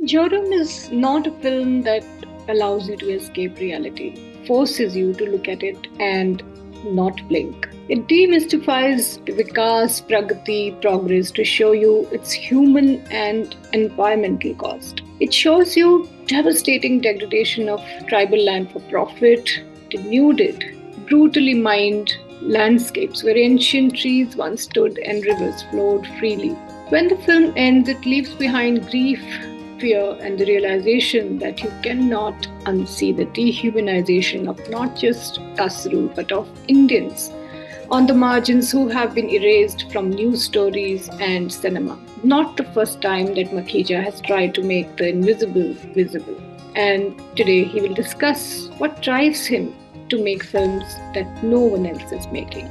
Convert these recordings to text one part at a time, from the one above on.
Joram is not a film that allows you to escape reality, forces you to look at it and not blink. It demystifies Vikas, Pragati, progress to show you its human and environmental cost. It shows you devastating degradation of tribal land for profit, denuded, brutally mined landscapes where ancient trees once stood and rivers flowed freely. When the film ends, it leaves behind grief, fear, and the realization that you cannot unsee the dehumanization of not just Kasru but of Indians on the margins who have been erased from news stories and cinema. Not the first time that Makhija has tried to make the invisible visible. And today he will discuss what drives him to make films that no one else is making.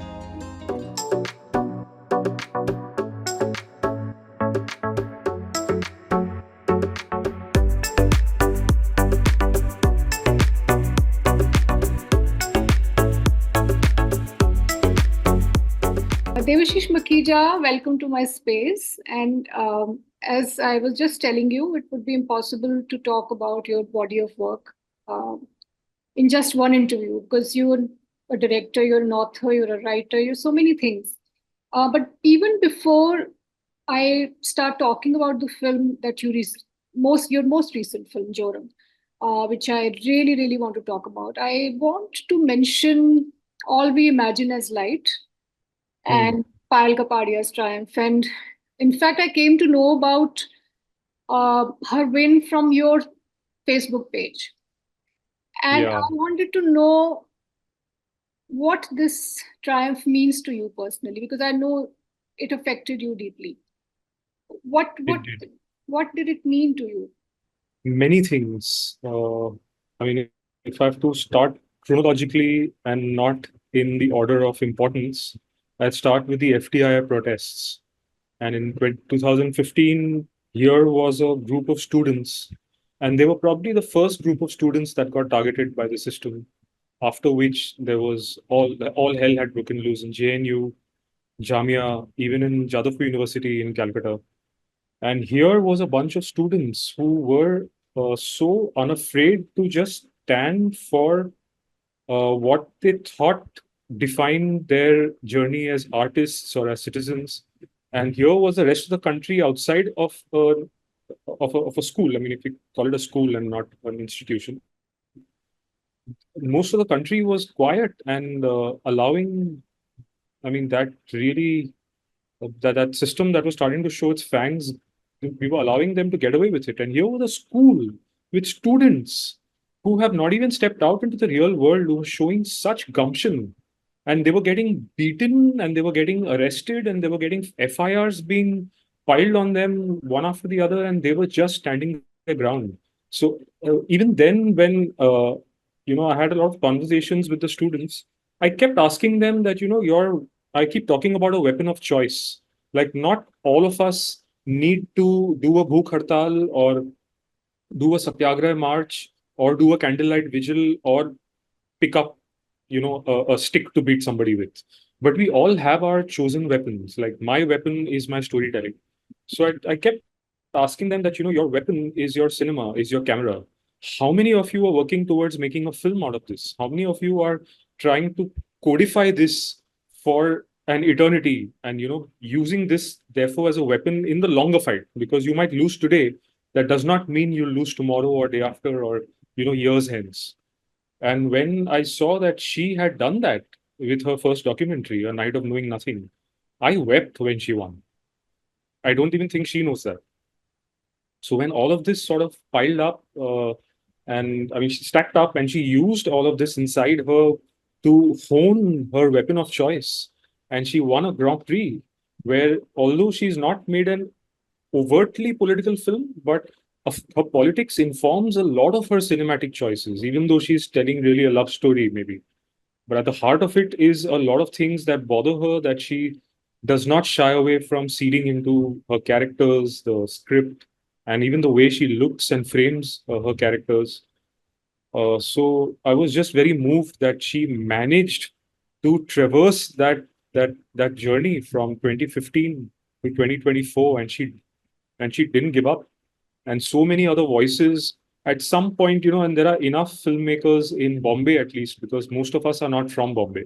Devashish Makhija, welcome to my space. And as I was just telling you, it would be impossible to talk about your body of work in just one interview because you're a director, you're an author, you're a writer, you're so many things. But even before I start talking about the film that your most recent film, Joram, which I really, really want to talk about, I want to mention All We Imagine as Light Hmm. and Payal Kapadia's triumph. And in fact, I came to know about her win from your Facebook page. And I Yeah, wanted to know what this triumph means to you personally, because I know it affected you deeply. What it what did what did it mean to you? many things. I mean, if I have to start chronologically and not in the order of importance, I'd start with the FDI protests. And in 2015, here was a group of students, and they were probably the first group of students that got targeted by the system. After which there was all hell had broken loose in JNU, Jamia, even in Jadavpur University in Calcutta. And here was a bunch of students who were so unafraid to just stand for what they thought defined their journey as artists or as citizens. And here was the rest of the country outside of a school. I mean, if we call it a school and not an institution, most of the country was quiet and allowing. I mean, that really that system that was starting to show its fangs, we were allowing them to get away with it. And here was a school with students who have not even stepped out into the real world, who were showing such gumption. And they were getting beaten and they were getting arrested and they were getting FIRs being piled on them one after the other, and they were just standing their ground. So even then, when I had a lot of conversations with the students, I kept asking them that, I keep talking about a weapon of choice. Like, not all of us need to do a bhuk hartal or do a satyagraha march or do a candlelight vigil or pick up, a stick to beat somebody with. But we all have our chosen weapons. Like, my weapon is my storytelling. So I kept asking them that, your weapon is your cinema, is your camera. How many of you are working towards making a film out of this? How many of you are trying to codify this for an eternity and, using this, therefore, as a weapon in the longer fight? Because you might lose today. That does not mean you'll lose tomorrow or day after or, years hence. And when I saw that she had done that with her first documentary, A Night of Knowing Nothing, I wept when she won. I don't even think she knows that. So when all of this sort of piled up, and I mean, she stacked up and she used all of this inside her to hone her weapon of choice. And she won a Grand Prix where, although she's not made an overtly political film, but her politics informs a lot of her cinematic choices, even though she's telling really a love story, maybe. But at the heart of it is a lot of things that bother her that she does not shy away from seeding into her characters, the script, and even the way she looks and frames her characters. So I was just very moved that she managed to traverse that journey from 2015 to 2024, and she didn't give up. and so many other voices at some point, and there are enough filmmakers in Bombay, at least, because most of us are not from Bombay,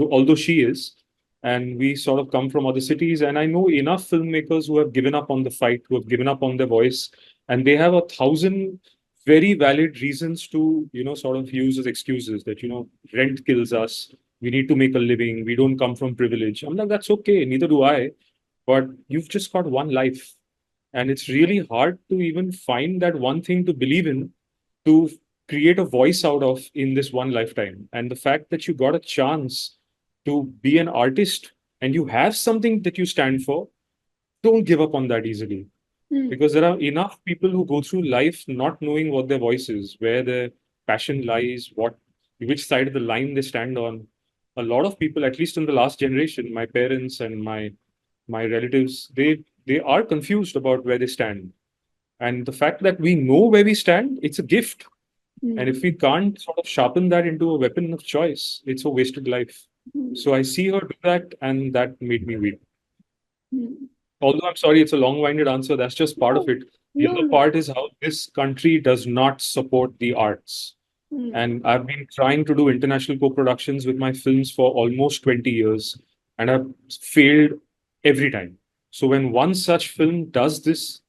although she is, and we sort of come from other cities. And I know enough filmmakers who have given up on the fight, who have given up on their voice, and they have 1,000 very valid reasons to, sort of use as excuses that, rent kills us. We need to make a living. We don't come from privilege. I'm like, that's okay. Neither do I. But you've just got one life. And it's really hard to even find that one thing to believe in, to create a voice out of in this one lifetime. And the fact that you got a chance to be an artist and you have something that you stand for, don't give up on that easily. Because there are enough people who go through life not knowing what their voice is, where their passion lies, which side of the line they stand on. A lot of people, at least in the last generation, my parents and my relatives, they are confused about where they stand. And the fact that we know where we stand, it's a gift. And if we can't sort of sharpen that into a weapon of choice, it's a wasted life. So I see her do that, and that made me weep. Although I'm sorry, it's a long-winded answer. That's just part of it. The other part is how this country does not support the arts. And I've been trying to do international co-productions with my films for almost 20 years, and I've failed every time. So when one such film does this,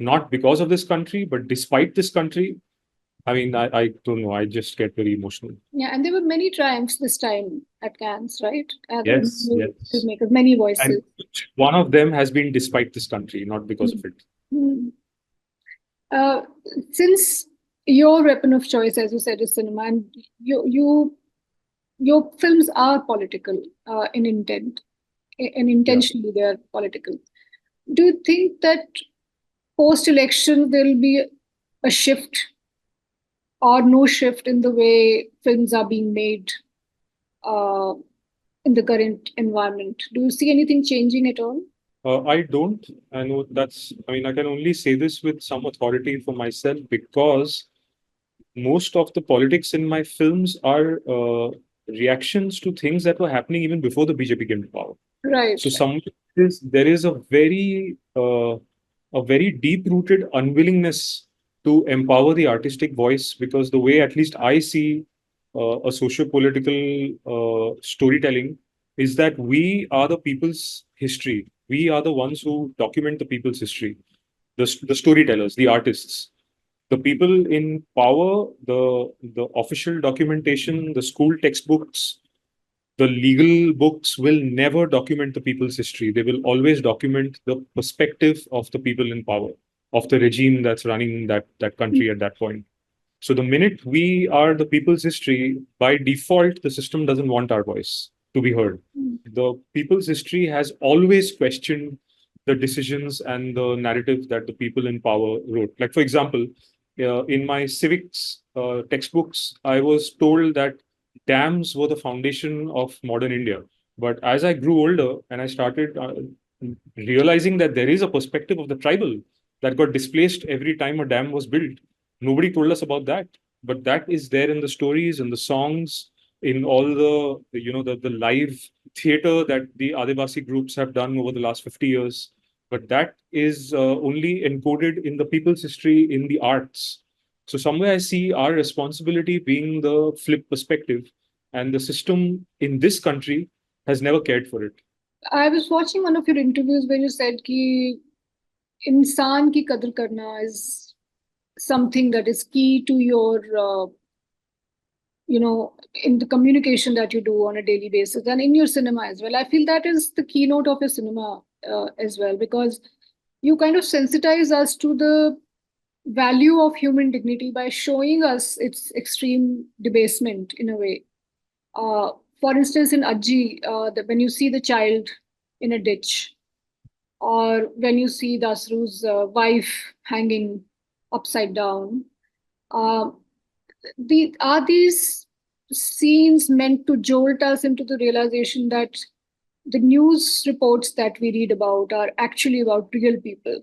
not because of this country, but despite this country, I mean, I don't know. I just get very emotional. Yeah, and there were many triumphs this time at Cannes, right? Yes, yes. Filmmakers, many voices. And one of them has been despite this country, not because of it. Since your weapon of choice, as you said, is cinema, and your films are political in intent, and intentionally they are political. Do you think that post-election there will be a shift or no shift in the way films are being made in the current environment? Do you see anything changing at all? I don't. I know I mean, I can only say this with some authority for myself because most of the politics in my films are reactions to things that were happening even before the BJP came to power. Right. So there is a very deep-rooted unwillingness to empower the artistic voice, because the way at least I see a socio-political storytelling is that we are the people's history. We are the ones who document the people's history, the storytellers, the artists. The people in power, the official documentation, the school textbooks, the legal books will never document the people's history. They will always document the perspective of the people in power, of the regime that's running that country at that point. So the minute we are the people's history, by default, the system doesn't want our voice to be heard. The people's history has always questioned the decisions and the narratives that the people in power wrote. Like, for example, in my civics textbooks, I was told that dams were the foundation of modern India. But as I grew older and I started realizing that there is a perspective of the tribal that got displaced every time a dam was built, nobody told us about that. But that is there in the stories, in the songs, in all the live theater that the Adivasi groups have done over the last 50 years. But that is only encoded in the people's history, in the arts. So somewhere I see our responsibility being the flip perspective, and the system in this country has never cared for it. I was watching one of your interviews where you said कि इंसान की कदर करना is something that is key to your in the communication that you do on a daily basis and in your cinema as well. I feel that is the keynote of your cinema as well, because you kind of sensitize us to the value of human dignity by showing us its extreme debasement in a way. For instance, in Ajji, when you see the child in a ditch, or when you see Dasru's wife hanging upside down, uh, are these scenes meant to jolt us into the realization that the news reports that we read about are actually about real people?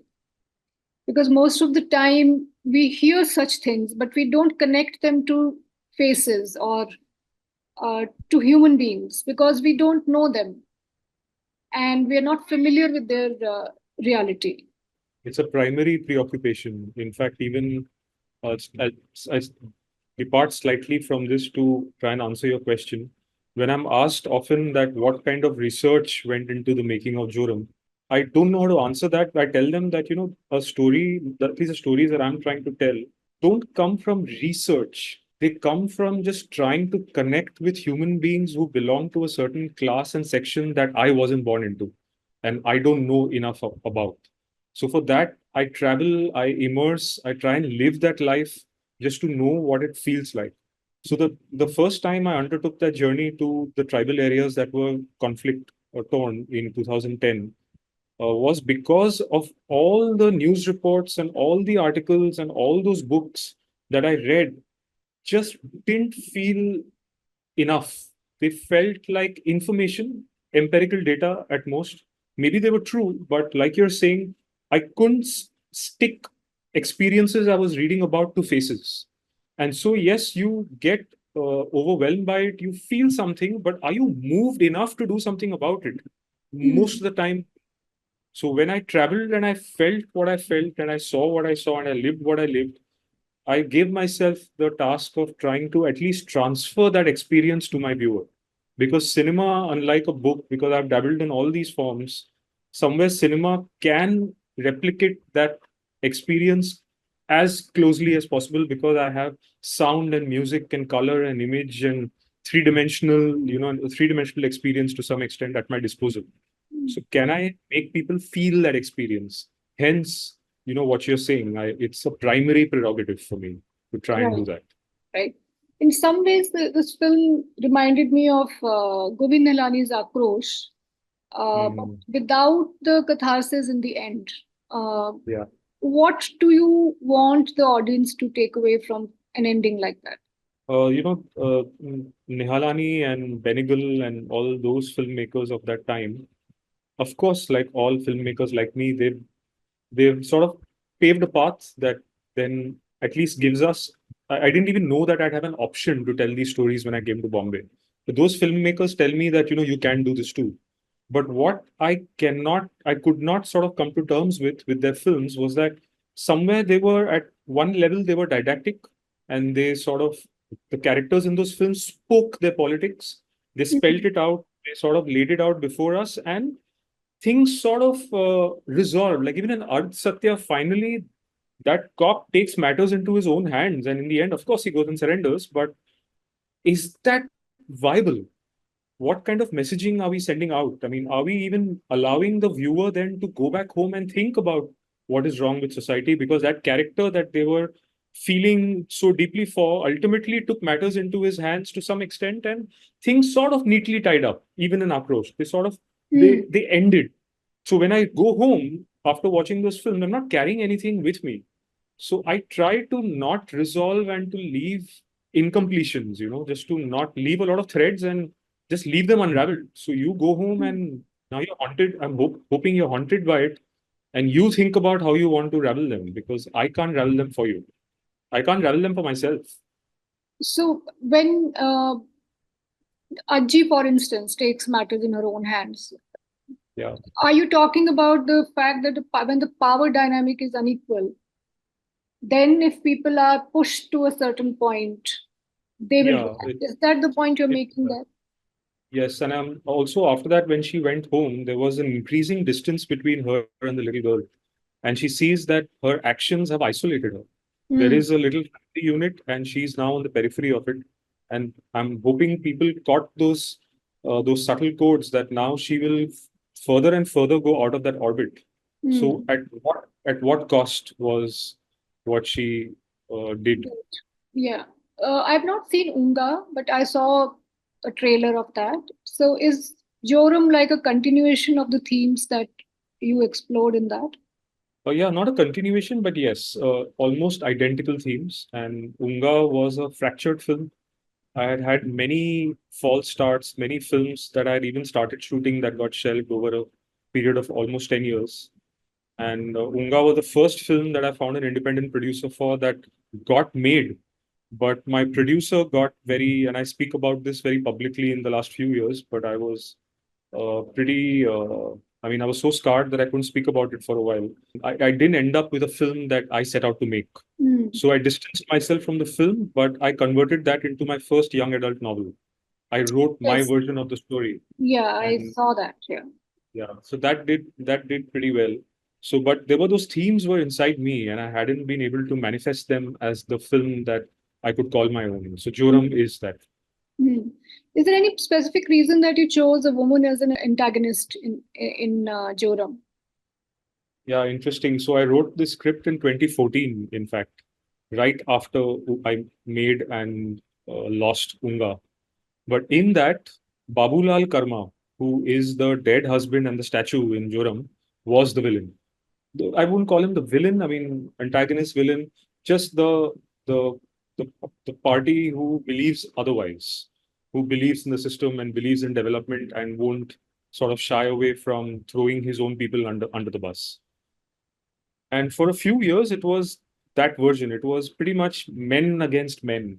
Because most of the time we hear such things, but we don't connect them to faces or to human beings because we don't know them and we are not familiar with their reality. It's a primary preoccupation. In fact, even I depart slightly from this to try and answer your question. When I'm asked often that what kind of research went into the making of Joram, I don't know how to answer that. I tell them that, a story, at least the stories that I'm trying to tell, don't come from research. They come from just trying to connect with human beings who belong to a certain class and section that I wasn't born into and I don't know enough about. So for that, I travel, I immerse, I try and live that life just to know what it feels like. So the first time I undertook that journey to the tribal areas that were conflict or torn in 2010 was because of all the news reports and all the articles and all those books that I read just didn't feel enough. They felt like information, empirical data at most. Maybe they were true, but like you're saying, I couldn't stick experiences I was reading about to faces. And so, yes, you get overwhelmed by it, you feel something, but are you moved enough to do something about it? Most Hmm. of the time, so when I traveled and I felt what I felt and I saw what I saw and I lived what I lived, I gave myself the task of trying to at least transfer that experience to my viewer. Because cinema, unlike a book, because I've dabbled in all these forms, somewhere cinema can replicate that experience as closely as possible because I have sound and music and color and image and three-dimensional experience to some extent at my disposal. So can I make people feel that experience? Hence, what you're saying. It's a primary prerogative for me to try and do Right, that. right. In some ways, this film reminded me of Govind Nilani's Akrosh, but Mm, without the catharsis in the end. Uh, yeah. what do you want the audience to take away from an ending like that? Nihalani and Benegal and all those filmmakers of that time, of course, like all filmmakers like me, they've sort of paved a path that then at least gives us. I didn't even know that I'd have an option to tell these stories when I came to Bombay. But those filmmakers tell me that you can do this too. But what I could not sort of come to terms with their films was that somewhere they were at one level they were didactic, and they sort of the characters in those films spoke their politics. They spelled Mm, it out. They sort of laid it out before us, and things sort of resolved. Like even in Ardh Satya, finally, that cop takes matters into his own hands. And in the end, of course, he goes and surrenders. But is that viable? What kind of messaging are we sending out? I mean, are we even allowing the viewer then to go back home and think about what is wrong with society? Because that character that they were feeling so deeply for ultimately took matters into his hands to some extent, and things sort of neatly tied up, even in Akrosh. They sort of mm. they ended. So when I go home after watching those films, I'm not carrying anything with me. So I try to not resolve and to leave incompletions, just to not leave a lot of threads and just leave them unraveled. So you go home and now you're haunted. I'm hoping you're haunted by it, and you think about how you want to ravel them because I can't ravel them for you. I can't ravel them for myself. So when Ajji, for instance, takes matters in her own hands, Yeah. are you talking about the fact that when the power dynamic is unequal, then if people are pushed to a certain point, they will Yeah. react? Is that the point you're It, making there? yes. And also after that, when she went home, there was an increasing distance between her and the little girl. And she sees that her actions have isolated her. There Hmm. is a little family unit, and she's now on the periphery of it. And I'm hoping people caught those subtle codes that now she will further and further go out of that orbit. So Hmm. at what cost was what she did? Great. Yeah. I've not seen Oonga, but I saw a trailer of that. So is Joram like a continuation of the themes that you explored in that? Yeah, not a continuation, but yes, almost identical themes. And Unga was a fractured film. I had had many false starts, many films that I had even started shooting that got shelved over a period of almost 10 years. And Oonga was the first film that I found an independent producer for that got made. But my producer got very, and I speak about this very publicly in the last few years, but I was pretty. I mean, I was so scarred that I couldn't speak about it for a while. I didn't end up with a film that I set out to make. So I distanced myself from the film, but I converted that into my first young adult novel. I wrote my Yes. version of the story, Yeah, I and saw that. Yeah. yeah, so that did pretty well. So, but there were those themes were inside me, and I hadn't been able to manifest them as the film that I could call my own. So Joram is that. Hmm. Is there any specific reason that you chose a woman as an antagonist in Joram? Yeah, interesting. So I wrote this script in 2014, in fact, right after I made and lost Oonga. But in that, Babulal Karma, who is the dead husband and the statue in Joram, was the villain. I wouldn't call him the villain. I mean, antagonist villain, just the the, the party who believes otherwise, who believes in the system and believes in development and won't sort of shy away from throwing his own people under the bus. And for a few years, it was that version. It was pretty much men against men.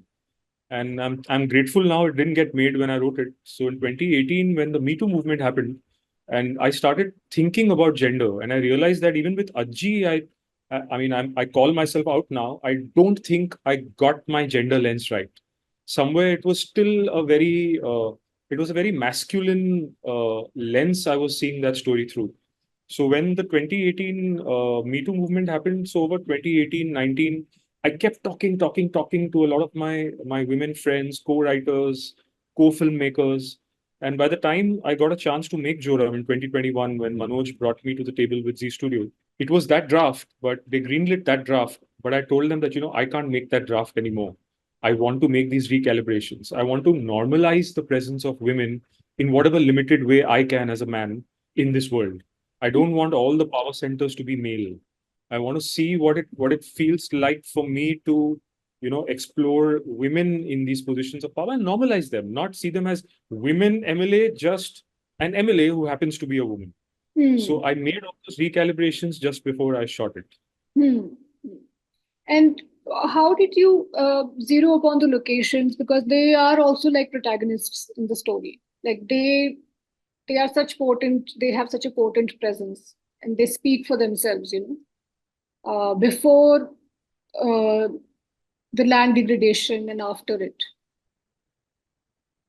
And I'm grateful now it didn't get made when I wrote it. So in 2018, when the Me Too movement happened, and I started thinking about gender, and I realized that even with Ajji, I call myself out now. I don't think I got my gender lens right. Somewhere it was still it was a very masculine lens I was seeing that story through. So when the 2018 Me Too movement happened, so over 2018, 19, I kept talking to a lot of my women friends, co-writers, co-filmmakers. And by the time I got a chance to make Joram in 2021, when Manoj brought me to the table with Z Studio, it was that draft, but they greenlit that draft. But I told them that, I can't make that draft anymore. I want to make these recalibrations. I want to normalize the presence of women in whatever limited way I can as a man in this world. I don't want all the power centers to be male. I want to see what it feels like for me to, explore women in these positions of power and normalize them, not see them as women MLA, just an MLA who happens to be a woman. Hmm. So I made all those recalibrations just before I shot it. Hmm. And how did you zero upon the locations? Because they are also like protagonists in the story. Like they are such potent. They have such a potent presence, and they speak for themselves. Before uh, the land degradation and after it.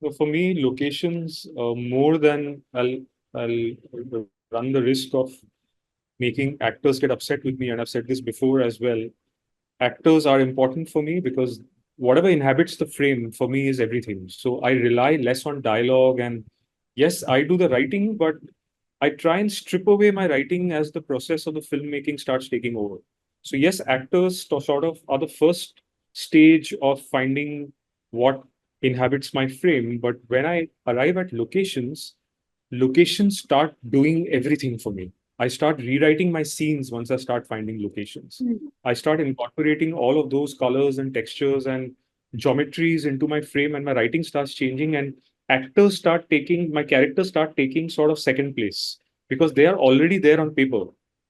So for me, locations more than I'll run the risk of making actors get upset with me, and I've said this before as well. Actors are important for me because whatever inhabits the frame for me is everything. So I rely less on dialogue, and yes, I do the writing, but I try and strip away my writing as the process of the filmmaking starts taking over. So yes, actors sort of are the first stage of finding what inhabits my frame. But when I arrive at locations start doing everything for me. I start rewriting my scenes once I start finding locations. Hmm. I start incorporating all of those colors and textures and geometries into my frame, and my writing starts changing. And my characters start taking sort of second place because they are already there on paper.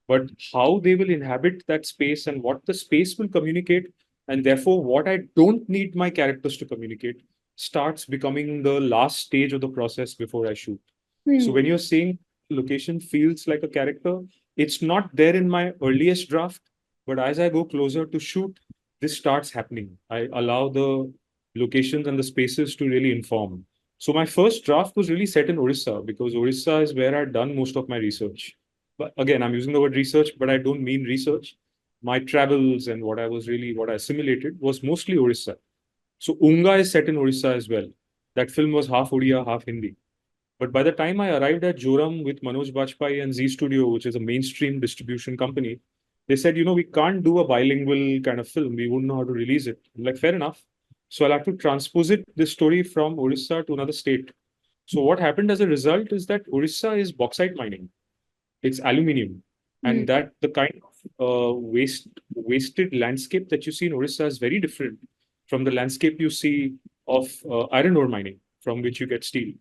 But how they will inhabit that space and what the space will communicate, and therefore what I don't need my characters to communicate, starts becoming the last stage of the process before I shoot. So Hmm. when you're saying location feels like a character, it's not there in my earliest draft, but as I go closer to shoot, this starts happening. I allow the locations and the spaces to really inform. So my first draft was really set in Orissa because Orissa is where I'd done most of my research. But again, I'm using the word research, but I don't mean research. My travels and what I assimilated was mostly Orissa. So Oonga is set in Orissa as well. That film was half Odia, half Hindi. But by the time I arrived at Joram with Manoj Bajpayee and Z Studio, which is a mainstream distribution company, they said, we can't do a bilingual kind of film. We wouldn't know how to release it. I'm like, fair enough. So I'll have to transpose this story from Orissa to another state. So what happened as a result is that Orissa is bauxite mining. It's aluminium. Hmm. And that the kind of wasted landscape that you see in Orissa is very different from the landscape you see of iron ore mining, from which you get steel.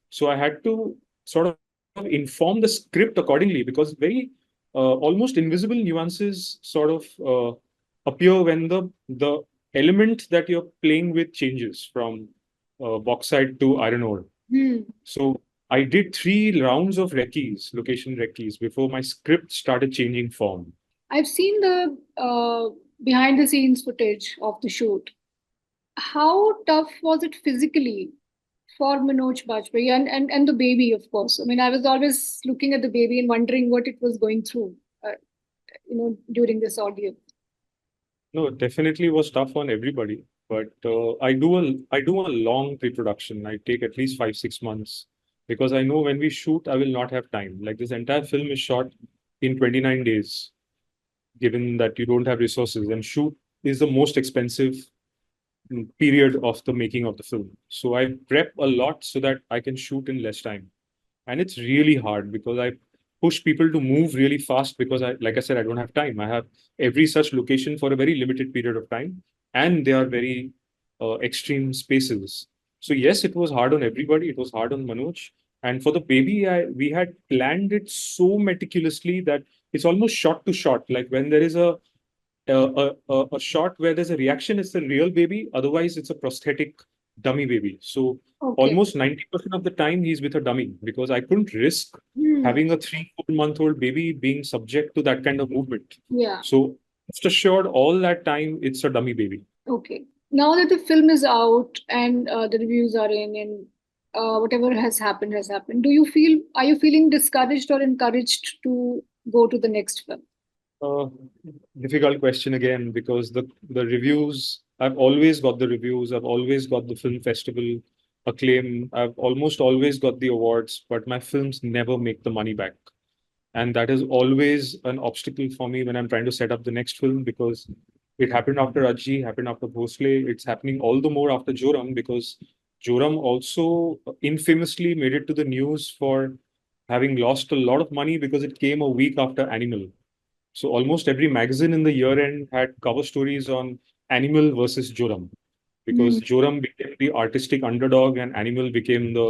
So I had to sort of inform the script accordingly because very almost invisible nuances sort of appear when the element that you're playing with changes from bauxite to iron ore. Hmm. So I did 3 rounds of recce's, location recce's, before my script started changing form. I've seen the behind the scenes footage of the shoot. How tough was it physically for Manoj Bajpayee and the baby, of course? I mean, I was always looking at the baby and wondering what it was going through, during this audio. No, it definitely was tough on everybody. But I do a long pre-production. I take at least 5 6 months because I know when we shoot, I will not have time. Like this entire film is shot in 29 days, given that you don't have resources. And shoot is the most expensive period of the making of the film. So I prep a lot so that I can shoot in less time. And it's really hard because I push people to move really fast because like I said, I don't have time. I have every such location for a very limited period of time, and they are very extreme spaces. So yes, it was hard on everybody. It was hard on Manoj, and for the baby, we had planned it so meticulously that it's almost shot to shot. Like when there is a shot where there's a reaction, it's the real baby. Otherwise, it's a prosthetic dummy baby. So Okay. almost 90% of the time he's with a dummy because I couldn't risk Hmm. having a 3 4 month old baby being subject to that kind of movement. Yeah. So just assured all that time it's a dummy baby. Okay. Now that the film is out and the reviews are in, and whatever has happened. Do you feel Are you feeling discouraged or encouraged to go to the next film? Uh, Difficult question again because the reviews, I've always got the reviews, I've always got the film festival acclaim, I've almost always got the awards, but my films never make the money back. And that is always an obstacle for me when I'm trying to set up the next film because it happened after Ajji, happened after Bhonsle. It's happening all the more after Joram because Joram also infamously made it to the news for having lost a lot of money because it came a week after Animal. So almost every magazine in the year end had cover stories on Animal versus Joram Hmm. because Joram became the artistic underdog and Animal became the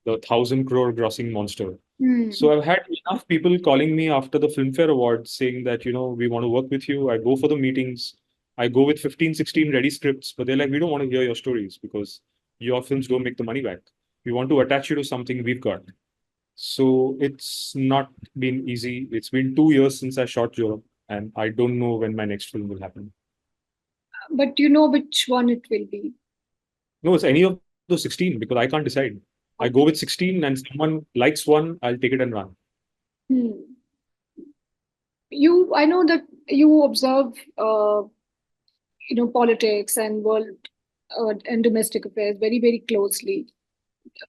1,000 crore grossing monster. Hmm. So I've had enough people calling me after the Filmfare Awards saying that, we want to work with you. I go for the meetings. I go with 15, 16 ready scripts, but they're like, we don't want to hear your stories because your films don't make the money back. We want to attach you to something we've got. So it's not been easy. It's been 2 years since I shot Joram, and I don't know when my next film will happen. But do you know which one it will be? No, it's any of those 16 because I can't decide. I go with Okay. 16 and someone likes one, I'll take it and run. Hmm. I know that you observe, politics and world and domestic affairs very, very closely.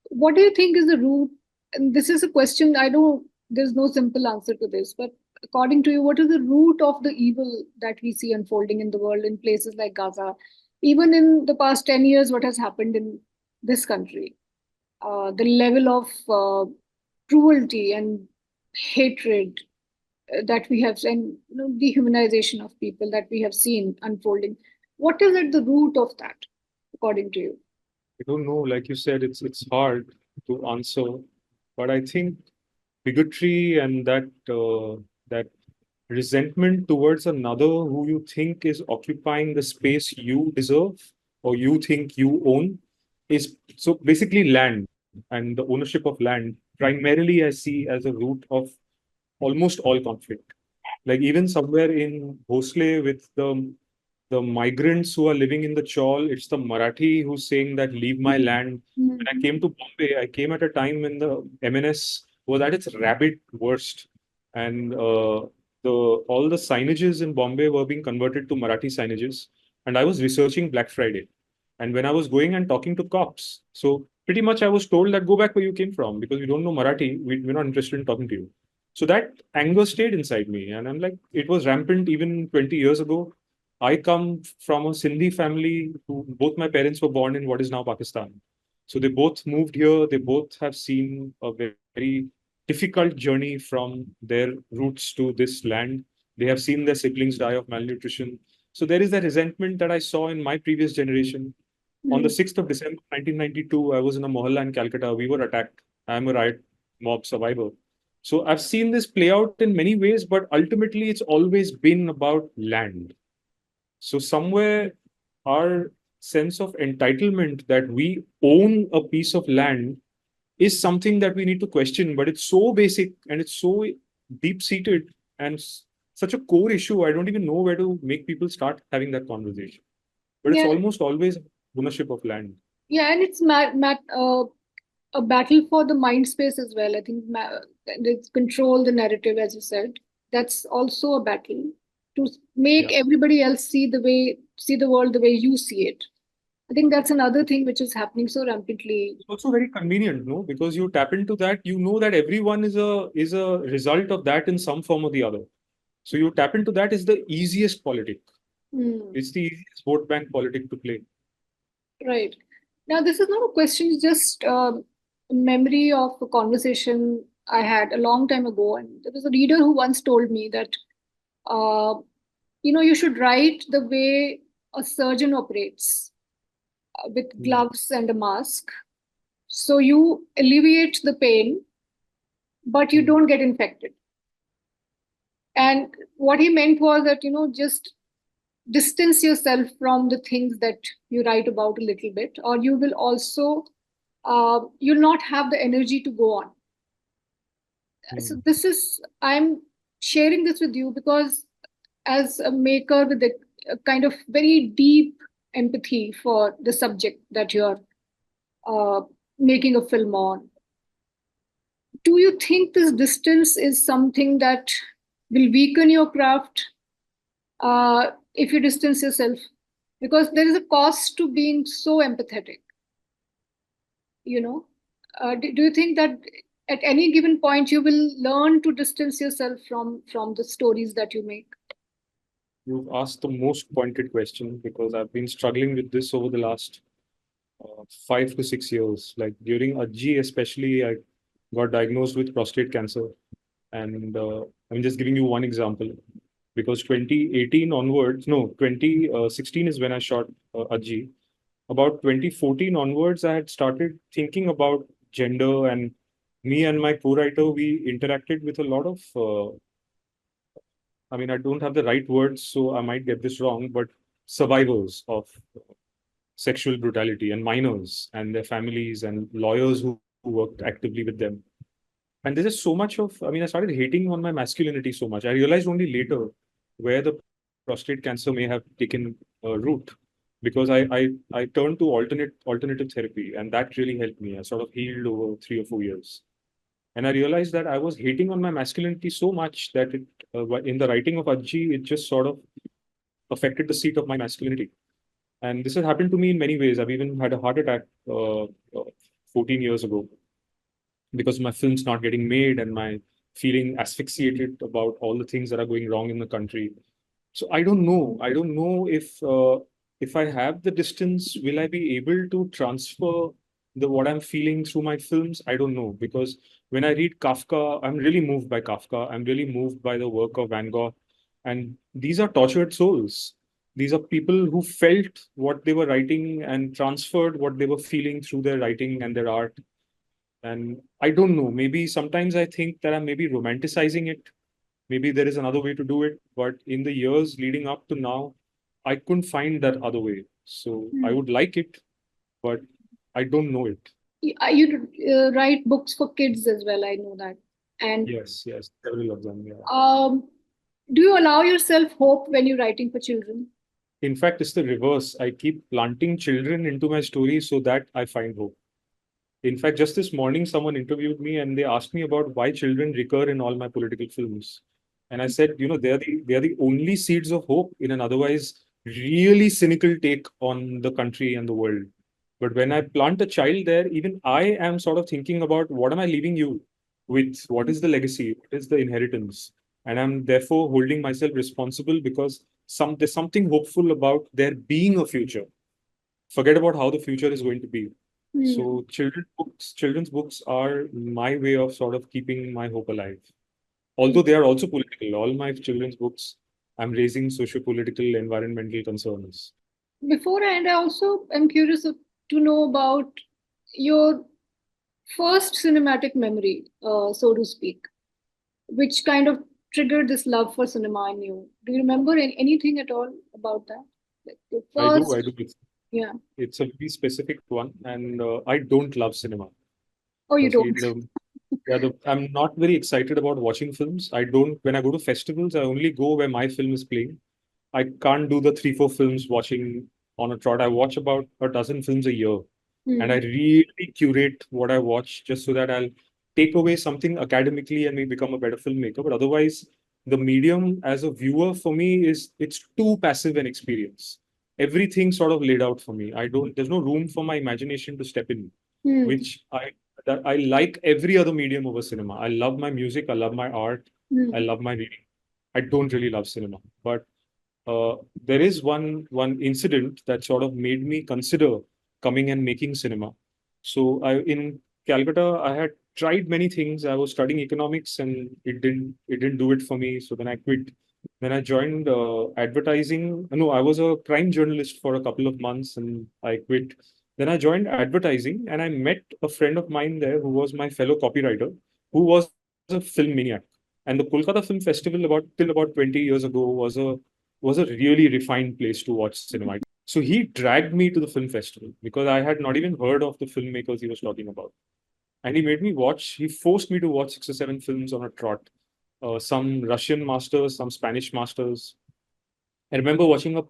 What do you think is the root? And this is a question, I know there's no simple answer to this, but according to you, what is the root of the evil that we see unfolding in the world in places like Gaza? Even in the past 10 years, what has happened in this country? The level of cruelty and hatred that we have, and dehumanization of people that we have seen unfolding. What is at the root of that, according to you? I don't know, like you said, it's hard to answer, but I think bigotry and that resentment towards another who you think is occupying the space you deserve or you think you own is so basically land and the ownership of land primarily I see as a root of almost all conflict. Like even somewhere in Bhosle with the migrants who are living in the chawl, it's the Marathi who's saying that leave my land. When I Mm. came to Bombay, I came at a time when the MNS was at its rabid worst, and the all the signages in Bombay were being converted to Marathi signages. And I was researching Black Friday, and when I was going and talking to cops, so pretty much I was told that go back where you came from because we don't know Marathi, we're not interested in talking to you. So that anger stayed inside me, and I'm like, it was rampant even 20 years ago. I come from a Sindhi family who both my parents were born in what is now Pakistan. So they both moved here. They both have seen a very difficult journey from their roots to this land. They have seen their siblings die of malnutrition. So there is that resentment that I saw in my previous generation. On the Mm. 6th of December 1992, I was in a mohalla in Calcutta. We were attacked. I am a riot mob survivor. So I've seen this play out in many ways, but ultimately it's always been about land. So somewhere our sense of entitlement that we own a piece of land is something that we need to question, but it's so basic and it's so deep seated and such a core issue. I don't even know where to make people start having that conversation. But it's Yeah, almost always ownership of land. yeah, and it's a battle for the mind space as well. I think it's control the narrative, as you said. That's also a battle to make Yeah. everybody else see the world the way you see it. I think that's another thing which is happening so rampantly. It's also very convenient, no? Because you tap into that, you know that everyone is a result of that in some form or the other. So you tap into that is the easiest politic. Hmm. It's the easiest vote bank politic to play. Right. Now, this is not a question, it's just a memory of a conversation I had a long time ago. And there was a reader who once told me that, uh, you should write the way a surgeon operates with Hmm. gloves and a mask. So you alleviate the pain, but you Hmm. don't get infected. And what he meant was that, just distance yourself from the things that you write about a little bit, or you will also you'll not have the energy to go on. So Hmm. I'm sharing this with you because as a maker with a kind of very deep empathy for the subject that you're uh, making a film on, do you think this distance is something that will weaken your craft if you distance yourself? Because there is a cost to being so empathetic, you know. Do you think that at any given point you will learn to distance yourself from the stories that you make? You've asked the most pointed question because I've been struggling with this over the last 5 to 6 years. Like during Ajji, especially, I got diagnosed with prostate cancer. And I'm just giving you one example because 2018 onwards, no, 2016 is when I shot Ajji. About 2014 onwards, I had started thinking about gender, and me and my co-writer, we interacted with a lot of, I mean, I don't have the right words, so I might get this wrong, but survivors of sexual brutality and minors and their families and lawyers who worked actively with them. And there's just so much of, I mean, I started hating on my masculinity so much. I realized only later where the prostate cancer may have taken root because I turned to alternative therapy, and that really helped me. I sort of healed over 3 or 4 years. And I realized that I was hating on my masculinity so much that in the writing of Ajji, it just sort of affected the seat of my masculinity. And this has happened to me in many ways. I've even had a heart attack 14 years ago because my film's not getting made and my feeling asphyxiated about all the things that are going wrong in the country. So I don't know. I don't know if I have the distance, will I be able to transfer the what I'm feeling through my films? I don't know because when I read Kafka, I'm really moved by Kafka. I'm really moved by the work of Van Gogh, and these are tortured souls. These are people who felt what they were writing and transferred what they were feeling through their writing and their art. And I don't know, maybe sometimes I think that I'm maybe romanticizing it. Maybe there is another way to do it. But in the years leading up to now, I couldn't find that other way. So I Hmm. would like it, but I don't know it. You write books for kids as well, I know that. And Yes, yes, several of them. Yeah. um, do you allow yourself hope when you're writing for children? In fact, it's the reverse. I keep planting children into my stories so that I find hope. In fact, just this morning, someone interviewed me and they asked me about why children recur in all my political films. And I said, they are the only seeds of hope in an otherwise really cynical take on the country and the world. But when I plant a child there, even I am sort of thinking about what am I leaving you with? What is the legacy? What is the inheritance? And I'm therefore holding myself responsible because there's something hopeful about there being a future. Forget about how the future is going to be. Hmm. So children's books are my way of sort of keeping my hope alive. Although they are also political, all my children's books, I'm raising socio-political, environmental concerns. Before I end, I also am curious to know about your first cinematic memory, so to speak, which kind of triggered this love for cinema in you. Do you remember anything at all about that? Like your I do, first, I do. yeah. It's a very specific one, and I don't love cinema. Oh, you Firstly, don't. I'm not very excited about watching films. I don't, when I go to festivals, I only go where my film is playing. I can't do the three, four films watching on a trot. I watch about a dozen films a year. And I Hmm. really curate what I watch just so that I'll take away something academically and may become a better filmmaker. But otherwise, the medium as a viewer for me is it's too passive an experience. Everything sort of laid out for me. There's no room for my imagination to step in, Hmm. which I like every other medium over cinema. I love my music, I love my art, I Hmm. love my reading. I don't really love cinema. But there is one incident that sort of made me consider coming and making cinema. So I in Calcutta, I had tried many things. I was studying economics, and it didn't do it for me. So then I quit. Then I joined advertising. No, I was a crime journalist for a couple of months, and I quit. Then I joined advertising, and I met a friend of mine there who was my fellow copywriter, who was a film maniac. And the Kolkata Film Festival, about 20 years ago, was a really refined place to watch cinema. So he dragged me to the film festival because I had not even heard of the filmmakers he was talking about. And he made me watch, he forced me to watch 6 or 7 films on a trot. Some Russian masters, some Spanish masters. I remember watching a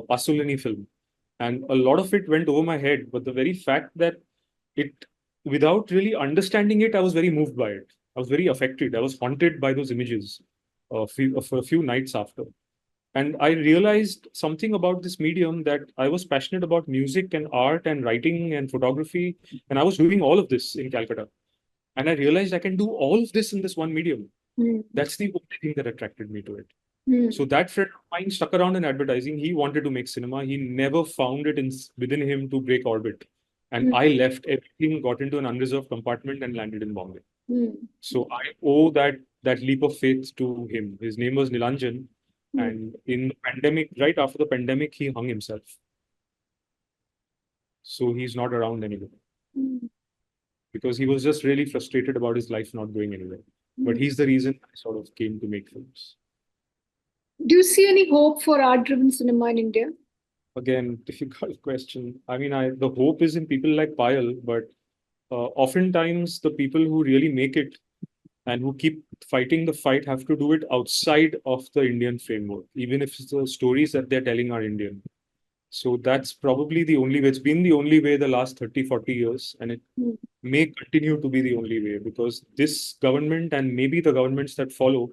Pasolini film, and a lot of it went over my head. But the very fact that it, without really understanding it, I was very moved by it. I was very affected. I was haunted by those images for a few nights after. And I realized something about this medium, that I was passionate about music and art and writing and photography. And I was doing all of this in Calcutta. And I realized I can do all of this in this one medium. Hmm. That's the only thing that attracted me to it. So Hmm. that friend of mine stuck around in advertising. He wanted to make cinema. He never found it within him to break orbit. And Hmm. I left everything, got into an unreserved compartment, and landed in Bombay. Hmm. So I owe that leap of faith to him. His name was Nilanjan, Hmm. and in the pandemic, right after the pandemic, he hung himself. So he's not around anymore Hmm. because he was just really frustrated about his life not going anywhere. But Hmm. he's the reason I sort of came to make films. Do you see any hope for art-driven cinema in India? Again, difficult question. I mean, the hope is in people like Payal, but oftentimes the people who really make it and who keep fighting the fight have to do it outside of the Indian framework, even if the stories that they're telling are Indian. So that's probably the only way. It's been the only way the last 30, 40 years, and it Hmm. may continue to be the only way because this government and maybe the governments that follow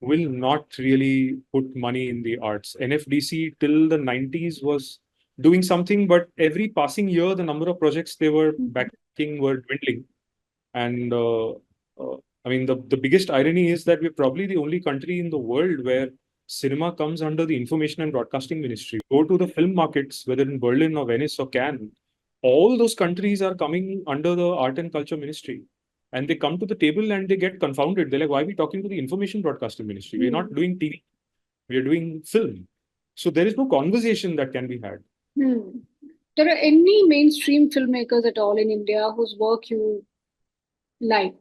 will not really put money in the arts. NFDC till the 90s was doing something, but every passing year, the number of projects they were Hmm. backing were dwindling. And I mean, the biggest irony is that we're probably the only country in the world where cinema comes under the Information and Broadcasting Ministry. Go to the film markets, whether in Berlin or Venice or Cannes, all those countries are coming under the Art and Culture Ministry. And they come to the table and they get confounded. They're like, why are we talking to the Information Broadcasting Ministry? We're Hmm. not doing TV, we're doing film. So there is no conversation that can be had. Hmm. There are any mainstream filmmakers at all in India whose work you like?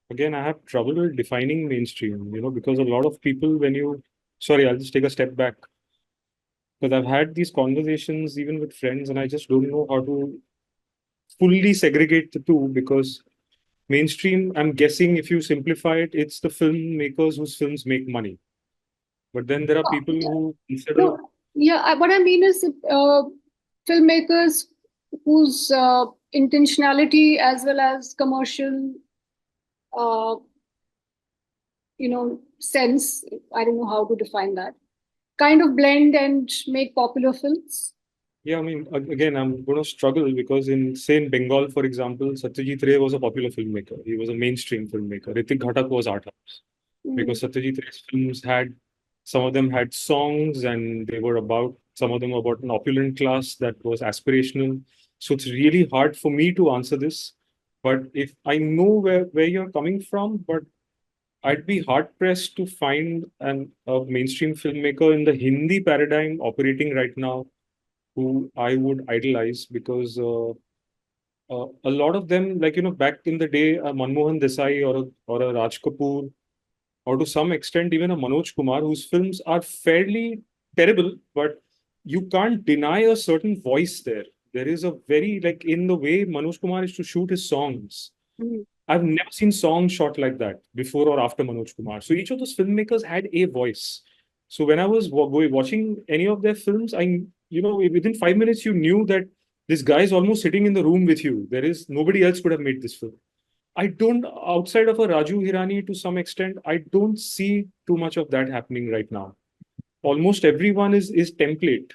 Again, I have trouble defining mainstream, because a lot of people, sorry, I'll just take a step back because I've had these conversations even with friends, and I just don't know how to fully segregate the two because mainstream, I'm guessing if you simplify it, it's the filmmakers whose films make money. But then there are people who consider, No, yeah, what I mean is filmmakers whose intentionality as well as commercial, uh, sense, I don't know how to define that, kind of blend and make popular films. yeah, I mean, again, I'm going to struggle because in Bengal, for example, Satyajit Ray was a popular filmmaker. He was a mainstream filmmaker. Ritik Ghatak was art house Mm. because Satyajit Ray's films had, some of them had songs and some of them were about an opulent class that was aspirational. So it's really hard for me to answer this. But if I know where you're coming from, but I'd be hard pressed to find a mainstream filmmaker in the Hindi paradigm operating right now who I would idolize because a lot of them, like back in the day, a Manmohan Desai or a Raj Kapoor, or to some extent even a Manoj Kumar, whose films are fairly terrible, but you can't deny a certain voice there. There is a very, like, in the way Manoj Kumar is to shoot his songs. Mm. I've never seen songs shot like that before or after Manoj Kumar. So each of those filmmakers had a voice. So when I was watching any of their films, within 5 minutes you knew that this guy is almost sitting in the room with you. There is nobody else could have made this film. I don't, outside of a Raju Hirani to some extent, I don't see too much of that happening right now. Almost everyone is template.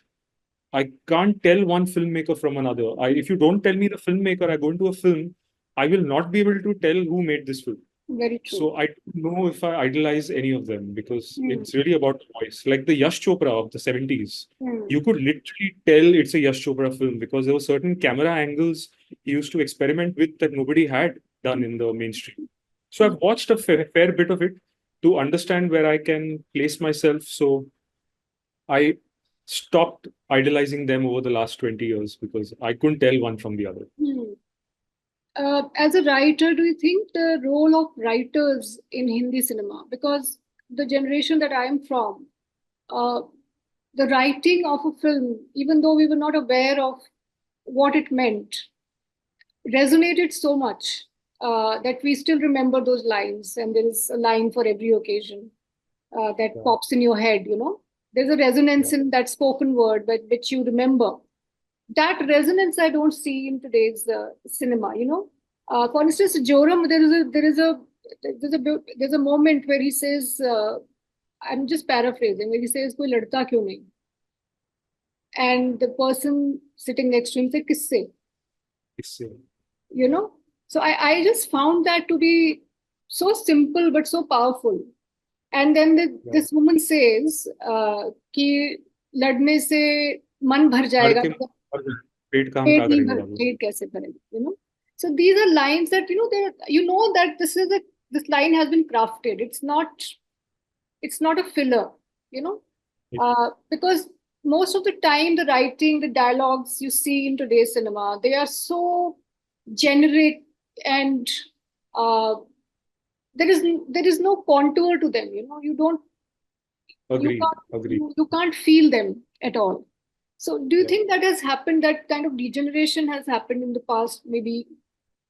I can't tell one filmmaker from another. If you don't tell me the filmmaker, I go into a film, I will not be able to tell who made this film. Very true. So I don't know if I idolize any of them because Mm. it's really about voice. Like the Yash Chopra of the 70s, Mm. you could literally tell it's a Yash Chopra film because there were certain camera angles he used to experiment with that nobody had done in the mainstream. So I've watched a fair bit of it to understand where I can place myself. So I stopped idolizing them over the last 20 years because I couldn't tell one from the other. Mm. As a writer, do you think the role of writers in Hindi cinema, because the generation that I am from, uh, the writing of a film, even though we were not aware of what it meant, resonated so much that we still remember those lines, and there is a line for every occasion that Yeah, pops in your head, you know. There's a yeah, resonance in that spoken word, but which you remember. That resonance I don't see in today's cinema, you know. For instance, Joram, there's a moment where he says, I'm just paraphrasing, where he says, "Koi ladta kyun nahi?" And the person sitting next to him said, "Kisse?" it's, You know. So I just found that to be so simple but so powerful. And then yeah. this woman says कि लड़ने से मन भर मर जाएगा के मगर मर जाए, पेट काम पेट क्या नहीं करेंगे भर बाबू. पेट कैसे भरेगा, you know. So these are lines that, you know, they, you know, that this line has been crafted. It's not a filler, you know. Because most of the time the writing, the dialogues you see in today's cinema, they are so generic, and uh, there is no contour to them, you know. You Agreed, can't agreed. you can't feel them at all. So do you Yeah. think that has happened, that kind of degeneration has happened in the past maybe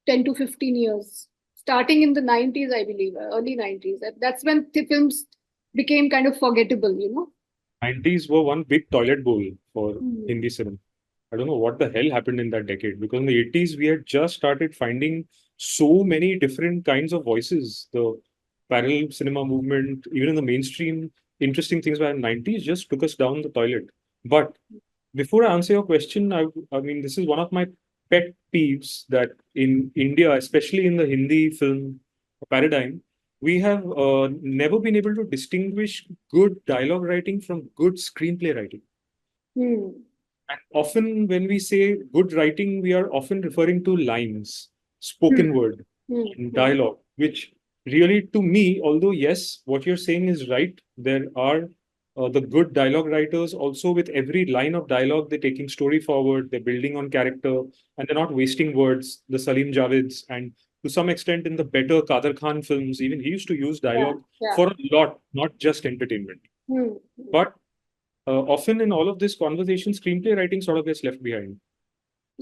10 to 15 years, starting in the 90s, I believe, early 90s? That's when the films became kind of forgettable, you know. 90s were one big toilet bowl for Hmm. Hindi cinema. I don't know what the hell happened in that decade because in the 80s we had just started finding so many different kinds of voices. The parallel cinema movement, even in the mainstream, interesting things by the 90s just took us down the toilet. But before I answer your question, I mean, this is one of my pet peeves that in India, especially in the Hindi film paradigm, we have never been able to distinguish good dialogue writing from good screenplay writing. Hmm. And often, when we say good writing, we are often referring to lines, Hmm. spoken word, Hmm. and Hmm. dialogue, which really, to me, although yes, what you're saying is right, there are the good dialogue writers also with every line of dialogue, they're taking story forward, they're building on character, and they're not wasting words. The Salim Javids, and to some extent, in the better Kader Khan films, even he used to use Yeah. dialogue Yeah. for a lot, not just entertainment. Hmm. Hmm. But often in all of this conversation, screenplay writing sort of gets left behind.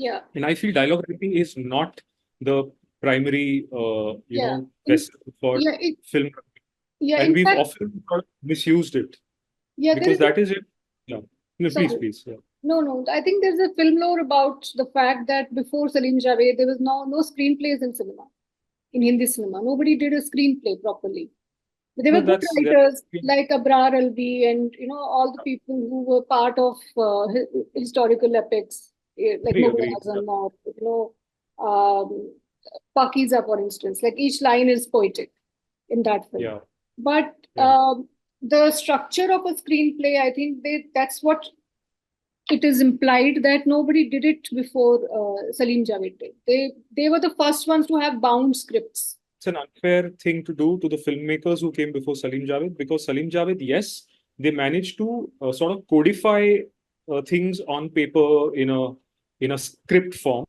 Yeah. And I feel dialogue writing is not the primary, Yeah. vessel for Yeah. film. Yeah. And In we've fact, often sort of misused it yeah, there because is a that is it. Yeah. No, please, sorry. please. Yeah. No, no. I think there's a film lore about the fact that before Salim Javed, there was no screenplays in cinema, in Hindi cinema. Nobody did a screenplay properly. There were No, good that's writers like Abrar Alvi and, you know, all the people who were part of historical epics, like agree, Mughal agreed. Yeah. Azam, or, you know, Pakiza, for instance. Like each line is poetic in that film. Yeah. But Yeah. the structure of a screenplay, I think that's what it is implied, that nobody did it before Salim Javed did. They were the first ones to have bound scripts. It's an unfair thing to do to the filmmakers who came before Salim Javed because Salim Javed, yes, they managed to sort of codify things on paper in a script form.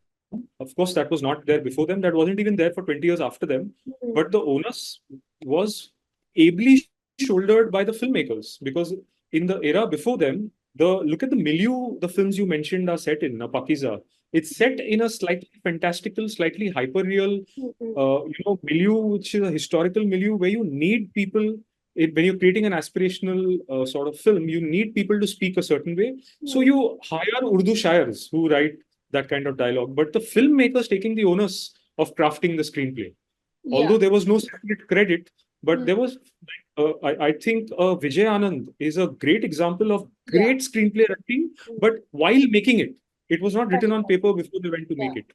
Of course, that was not there before them. That wasn't even there for 20 years after them. Mm. But the onus was ably shouldered by the filmmakers because in the era before them, The look at the milieu the films you mentioned are set in, Pakiza. It's set in a slightly fantastical, slightly hyper-real, Mm-hmm. milieu, which is a historical milieu where you need people. When you're creating an aspirational sort of film, you need people to speak a certain way. So Mm. you hire Urdu shayars who write that kind of dialogue. But the filmmakers taking the onus of crafting the screenplay, Yeah. although there was no separate credit, but Mm. there was, I think Vijay Anand is a great example of Yeah. great screenplay writing, Mm. but while making it, it was not written Right. on paper before they went to Yeah. make it.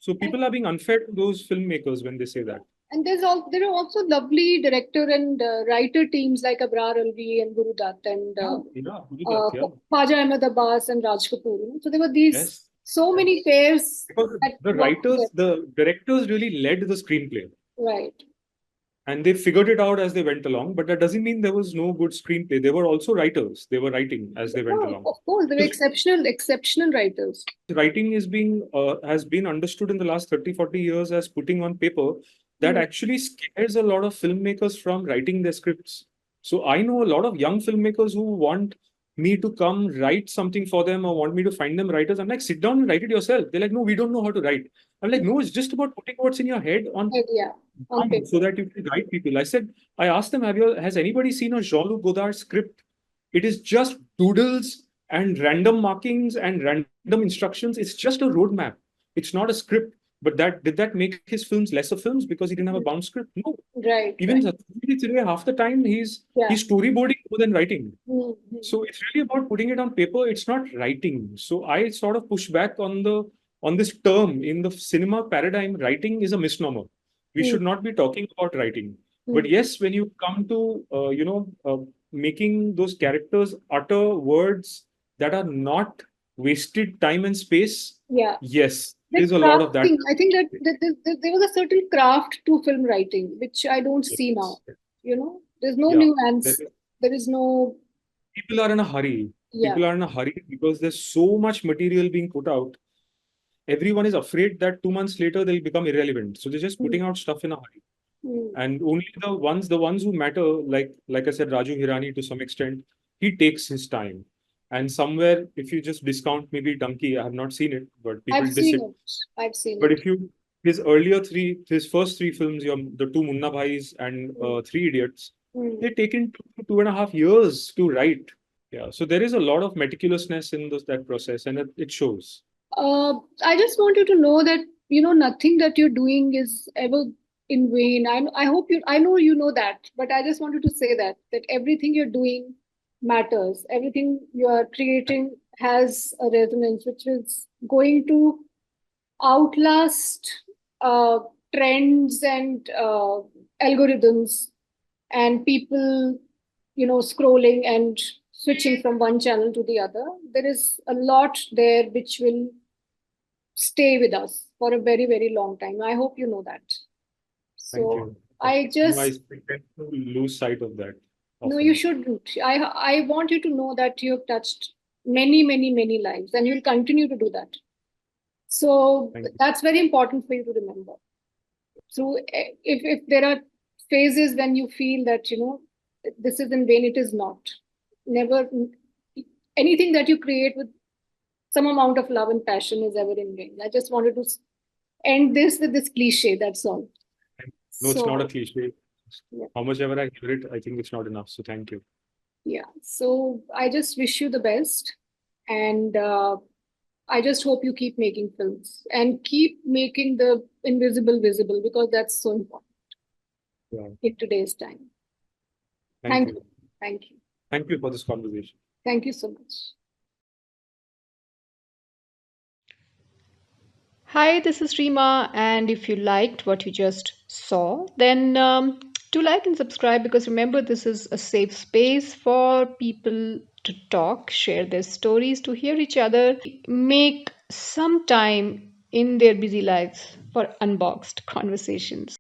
So And people are being unfair to those filmmakers when they say yeah. that. And there are also lovely director and writer teams like Abrar Alvi and Guru Dutt and Yeah, yeah, who did that? Yeah, Khwaja Ahmed Abbas and Raj Kapoor. So there were these yes, so many yes. pairs Because that the worked together. writers, the directors really led the screenplay. Right. And they figured it out as they went along, but that doesn't mean there was no good screenplay. They were also writers. They were writing as they went No, along. of course, they were exceptional writers. Writing is being has been understood in the last 30, 40 years as putting on paper that Mm. actually scares a lot of filmmakers from writing their scripts. So I know a lot of young filmmakers who want me to come write something for them or want me to find them writers. I'm like, sit down and write it yourself. They're like, no, we don't know how to write. I'm like, no, it's just about putting what's in your head on Yeah, on so paper. that you can guide people. I asked them, has anybody seen a Jean-Luc Godard script? It is just doodles and random markings and random instructions. It's just a roadmap. It's not a script. But that did that make his films lesser films because he didn't have a bound script? No. Right, Even right. Satyajit Ray, half the time Yeah. he's storyboarding more than writing. Mm-hmm. So it's really about putting it on paper. It's not writing. So I sort of push back on this term in the cinema paradigm. Writing is a misnomer. We should not be talking about writing. But Mm-hmm. yes, when you come to making those characters utter words that are not wasted time and space, Yeah. yes, The there's a lot of that. crafting, I think that there was a certain craft to film writing, which I don't see now. Yes. There's no Yeah. There nuance. is- There is no, People are in a hurry. yeah. People are in a hurry because there's so much material being put out. Everyone is afraid that 2 months later they'll become irrelevant. So they're just Mm, putting out stuff in a hurry. mm, And only the ones who matter, like I said, Raju Hirani to some extent, he takes his time. And somewhere, if you just discount maybe Donkey, I have not seen it, but people I've diss seen it. it. I've seen But it. if you his first three films, the two Munna Bhais and Mm, Three Idiots, mm. they've taken 2.5 years to write. Yeah, so there is a lot of meticulousness in that process, and it shows. I just want you to know that nothing that you're doing is ever in vain. I hope you. I know you know that, but I just wanted to say that everything you're doing matters. Everything you are creating has a resonance, which is going to outlast uh, trends and algorithms and people, scrolling and switching from one channel to the other. There is a lot there which will stay with us for a very, very long time. I hope you know that. Thank So you. I I just, tend to lose sight of that no, you often. shouldn't. I want you to know that you have touched many, many, many lives and you'll continue to do that. So Thank you. that's very important for you to remember. So if there are phases when you feel that, this is in vain, it is not. Never, anything that you create with some amount of love and passion is ever in vain. I just wanted to end this with this cliche, that's all. No, it's not a So, cliche. yeah. How much ever I hear it, I think it's not enough. So thank you. Yeah. So I just wish you the best. And I just hope you keep making films and keep making the invisible visible because that's so important Yeah. in today's time. Thank Thank you. you. Thank you. Thank you for this conversation. Thank you so much. Hi, this is Rima, and if you liked what you just saw, then do like and subscribe because remember, this is a safe space for people to talk, share their stories, to hear each other, make some time in their busy lives for unboxed conversations.